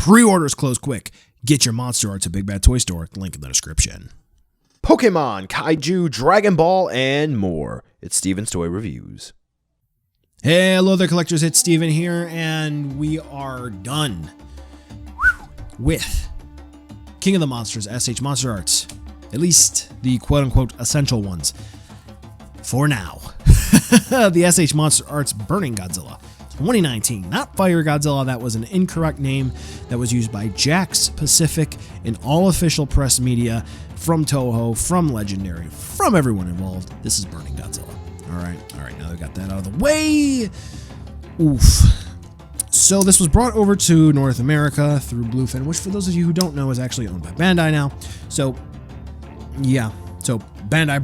Pre-orders close quick. Get your MonsterArts at Big Bad Toy Store. Link in the description. Pokemon, Kaiju, Dragon Ball, and more. It's Steven's Toy Reviews. Hello there, collectors. It's Steven here, and we are done with King of the Monsters, SH MonsterArts. At least the quote-unquote essential ones. For now. The SH MonsterArts Burning Godzilla. 2019, not Fire Godzilla. That was an incorrect name that was used by Jakks Pacific in all official press media from Toho, from Legendary, from everyone involved. This is Burning Godzilla. All right, now that we got that out of the way. Oof. So this was brought over to North America through Bluefin, which for those of you who don't know is actually owned by Bandai now. So, yeah. So Bandai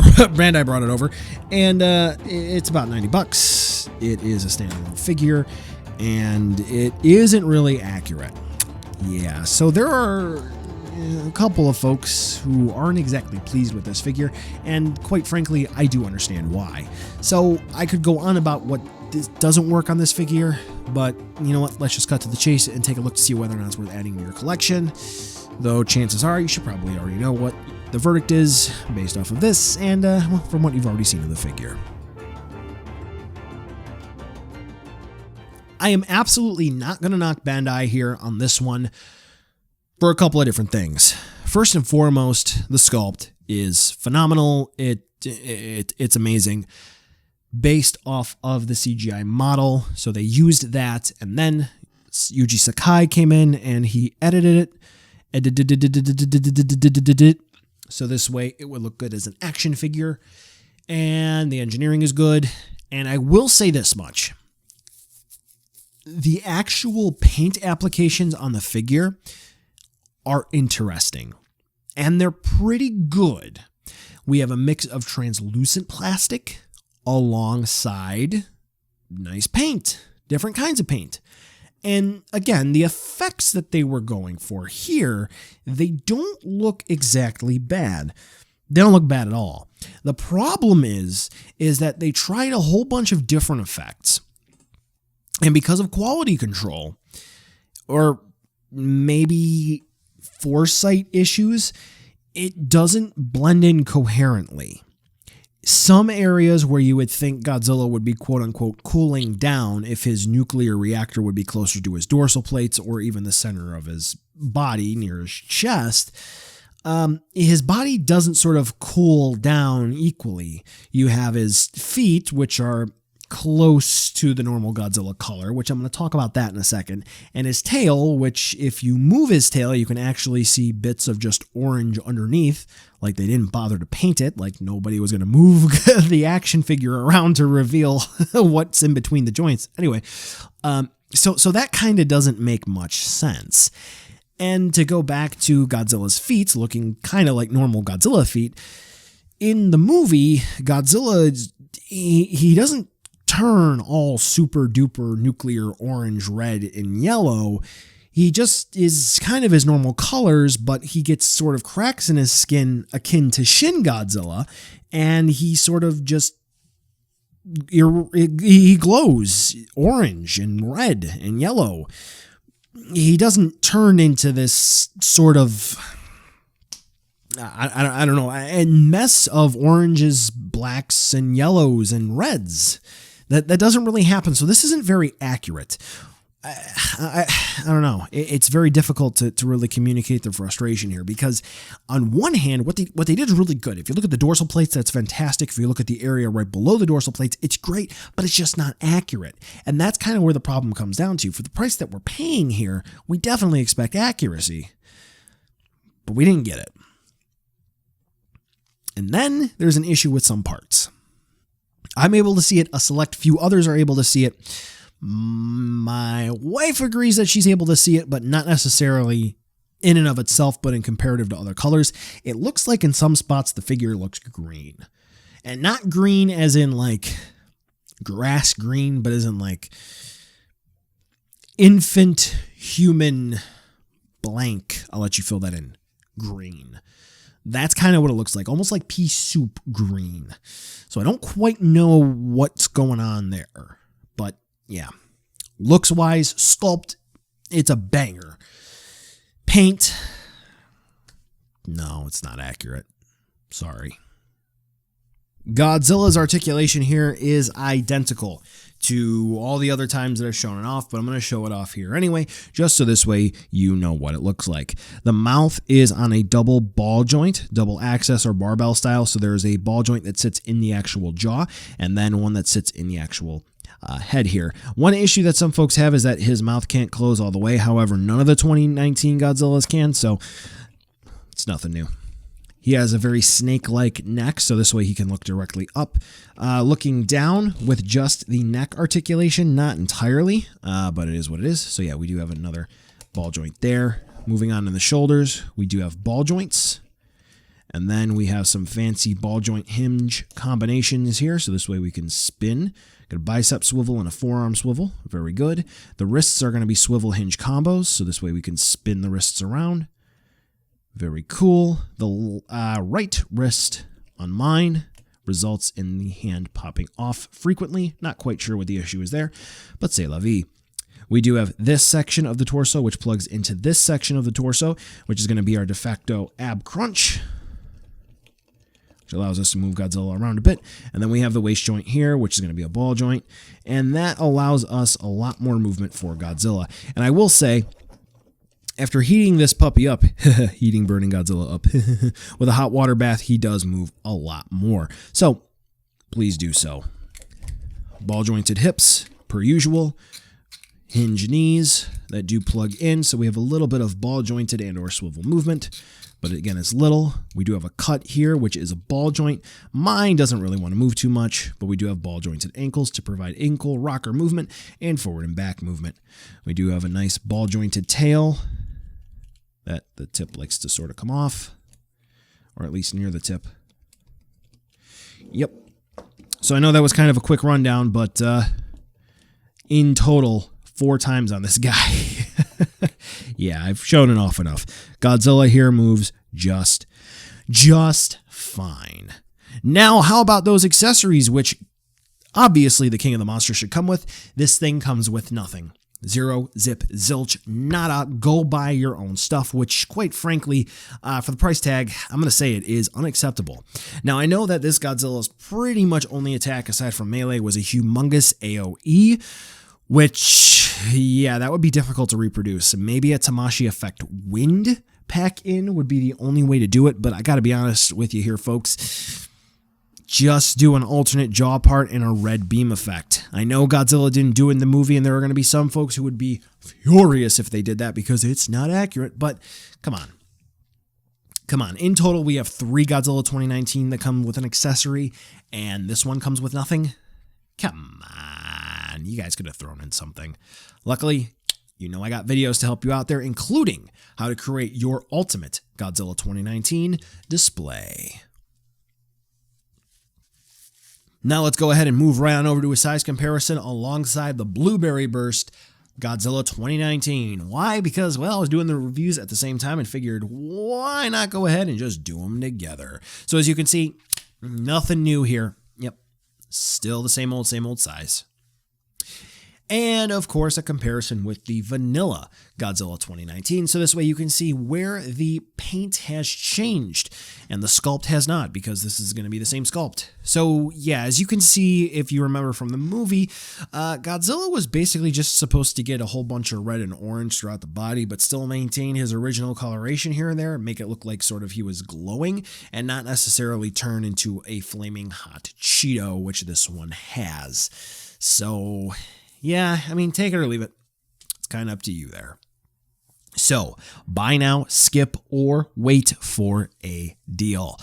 brought it over, and it's about $90. It is a standalone figure, and it isn't really accurate. Yeah, so there are a couple of folks who aren't exactly pleased with this figure, and quite frankly, I do understand why. So I could go on about what doesn't work on this figure, but you know what? Let's just cut to the chase and take a look to see whether or not it's worth adding to your collection. Though chances are you should probably already know what the verdict is based off of this and well, from what you've already seen of the figure. I am absolutely not going to knock Bandai here on this one for a couple of different things. First and foremost, the sculpt is phenomenal. It's amazing. Based off of the CGI model, so they used that, and then Yuji Sakai came in and he edited it. So this way it would look good as an action figure, and the engineering is good. And I will say this much. The actual paint applications on the figure are interesting, and they're pretty good. We have a mix of translucent plastic alongside nice paint, different kinds of paint. And again, the effects that they were going for here, they don't look exactly bad. They don't look bad at all. The problem is that they tried a whole bunch of different effects. And because of quality control, or maybe foresight issues, it doesn't blend in coherently. Some areas where you would think Godzilla would be quote-unquote cooling down if his nuclear reactor would be closer to his dorsal plates or even the center of his body near his chest, his body doesn't sort of cool down equally. You have his feet, which are close to the normal Godzilla color, which I'm going to talk about that in a second, and his tail, which if you move his tail, you can actually see bits of just orange underneath, like they didn't bother to paint it, like nobody was going to move the action figure around to reveal what's in between the joints. Anyway, so that kind of doesn't make much sense. And to go back to Godzilla's feet, looking kind of like normal Godzilla feet, in the movie, Godzilla, he doesn't turn all super duper nuclear orange, red, and yellow. He just is kind of his normal colors, but he gets sort of cracks in his skin akin to Shin Godzilla, and he sort of just he glows orange and red and yellow. He doesn't turn into this sort of I don't know, a mess of oranges, blacks, and yellows and reds. That doesn't really happen, so this isn't very accurate. I don't know. It's very difficult to really communicate the frustration here, because on one hand, what they did is really good. If you look at the dorsal plates, that's fantastic. If you look at the area right below the dorsal plates, it's great, but it's just not accurate. And that's kind of where the problem comes down to. For the price that we're paying here, we definitely expect accuracy, but we didn't get it. And then there's an issue with some parts. I'm able to see it. A select few others are able to see it. My wife agrees that she's able to see it, but not necessarily in and of itself, but in comparative to other colors. It looks like in some spots the figure looks green. And not green as in like grass green, but as in like infant human blank. I'll let you fill that in. Green. That's kind of what it looks like, almost like pea soup green. So I don't quite know what's going on there, but yeah, looks wise, sculpt, it's a banger. Paint. No, it's not accurate. Sorry. Godzilla's articulation here is identical to all the other times that I've shown it off, but I'm going to show it off here anyway, just so this way you know what it looks like. The mouth is on a double ball joint, double axis or barbell style, so there's a ball joint that sits in the actual jaw, and then one that sits in the actual head here. One issue that some folks have is that his mouth can't close all the way. However, none of the 2019 Godzillas can, so it's nothing new. He has a very snake-like neck, so this way he can look directly up. Looking down with just the neck articulation, not entirely, but it is what it is. So yeah, we do have another ball joint there. Moving on to the shoulders, we do have ball joints. And then we have some fancy ball joint hinge combinations here, so this way we can spin. Got a bicep swivel and a forearm swivel. Very good. The wrists are going to be swivel hinge combos, so this way we can spin the wrists around. Very cool. The right wrist on mine results in the hand popping off frequently. Not quite sure what the issue is there, but c'est la vie. We do have this section of the torso, which plugs into this section of the torso, which is going to be our de facto ab crunch, which allows us to move Godzilla around a bit. And then we have the waist joint here, which is going to be a ball joint, and that allows us a lot more movement for Godzilla. And I will say, after heating this puppy up, burning Godzilla up, with a hot water bath, he does move a lot more. So, please do so. Ball jointed hips, per usual. Hinge knees that do plug in, so we have a little bit of ball jointed and or swivel movement. But again, it's little. We do have a cut here, which is a ball joint. Mine doesn't really want to move too much, but we do have ball jointed ankles to provide ankle rocker movement and forward and back movement. We do have a nice ball jointed tail that the tip likes to sort of come off, or at least near the tip. Yep. So I know that was kind of a quick rundown, but in total, 4 times on this guy. Yeah, I've shown it off enough. Godzilla here moves just fine. Now, how about those accessories, which obviously the King of the Monsters should come with? This thing comes with nothing. Zero, zip, zilch, nada. Go buy your own stuff, which, quite frankly, for the price tag, I'm going to say it is unacceptable. Now, I know that this Godzilla's pretty much only attack, aside from melee, was a humongous AoE, which, yeah, that would be difficult to reproduce. Maybe a Tamashi effect wind pack in would be the only way to do it, but I got to be honest with you here, folks. Just do an alternate jaw part and a red beam effect. I know Godzilla didn't do it in the movie, and there are going to be some folks who would be furious if they did that because it's not accurate, but come on. Come on. In total, we have 3 Godzilla 2019 that come with an accessory, and this one comes with nothing. Come on. You guys could have thrown in something. Luckily, you know I got videos to help you out there, including how to create your ultimate Godzilla 2019 display. Now let's go ahead and move right on over to a size comparison alongside the Blueberry Burst Godzilla 2019. Why? Because, well, I was doing the reviews at the same time and figured, why not go ahead and just do them together? So as you can see, nothing new here. Yep, still the same old size. And, of course, a comparison with the Vanilla Godzilla 2019. So this way you can see where the paint has changed and the sculpt has not, because this is going to be the same sculpt. So, yeah, as you can see, if you remember from the movie, Godzilla was basically just supposed to get a whole bunch of red and orange throughout the body, but still maintain his original coloration here and there, make it look like sort of he was glowing, and not necessarily turn into a flaming hot Cheeto, which this one has. So, yeah, I mean, take it or leave it. It's kind of up to you there. So, buy now, skip, or wait for a deal.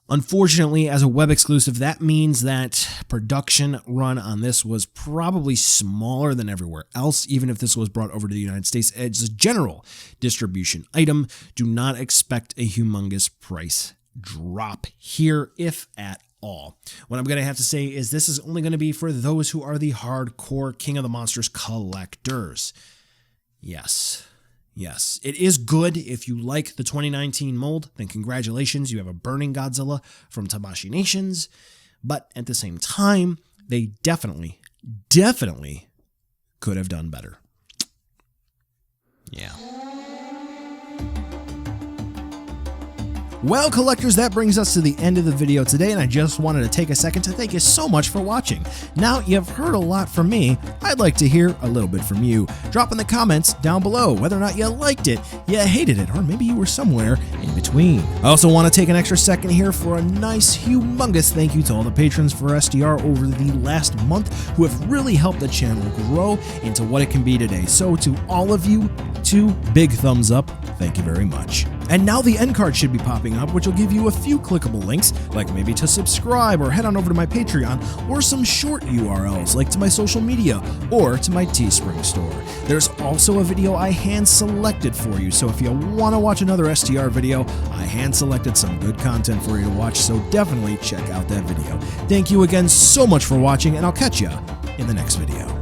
Unfortunately, as a web exclusive, that means that production run on this was probably smaller than everywhere else, even if this was brought over to the United States as a general distribution item. Do not expect a humongous price drop here, if at all. What I'm going to have to say is this is only going to be for those who are the hardcore King of the Monsters collectors. Yes, it is good. If you like the 2019 mold, then congratulations, you have a burning Godzilla from Tamashii Nations. But at the same time, they definitely could have done better. Yeah. Well, collectors, that brings us to the end of the video today, and I just wanted to take a second to thank you so much for watching. Now, you've heard a lot from me. I'd like to hear a little bit from you. Drop in the comments down below whether or not you liked it, you hated it, or maybe you were somewhere in between. I also want to take an extra second here for a nice, humongous thank you to all the patrons for SDR over the last month who have really helped the channel grow into what it can be today. So to all of you, 2 big thumbs up. Thank you very much. And now the end card should be popping up, which will give you a few clickable links, like maybe to subscribe or head on over to my Patreon, or some short URLs like to my social media or to my Teespring store. There's also a video I hand selected for you, so if you want to watch another STR video, I hand selected some good content for you to watch, so definitely check out that video. Thank you again so much for watching, and I'll catch you in the next video.